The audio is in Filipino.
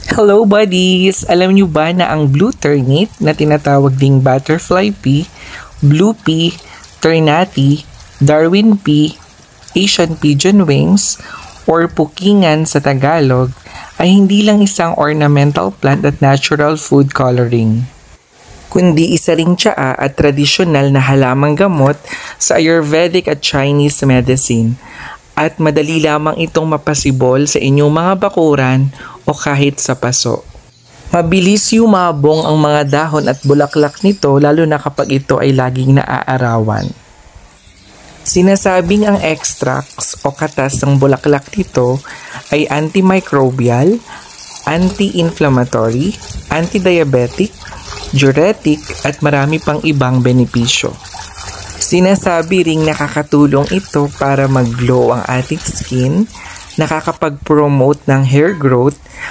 Hello buddies! Alam niyo ba na ang blue ternate na tinatawag ding butterfly pea, blue pea, ternate, Darwin pea, Asian pigeon wings, or pukingan sa Tagalog ay hindi lang isang ornamental plant at natural food coloring, kundi isa ring tsaa at tradisyonal na halamang gamot sa Ayurvedic at Chinese medicine. At madali lamang itong mapasibol sa inyong mga bakuran o kahit sa paso. Mabilis yumabong ang mga dahon at bulaklak nito lalo na kapag ito ay laging naaarawan. Sinasabing ang extracts o katas ng bulaklak nito ay antimicrobial, anti-inflammatory, anti-diabetic, diuretic at marami pang ibang benepisyo. Sinasabi ring nakakatulong ito para mag-glow ang ating skin, nakakapag-promote ng hair growth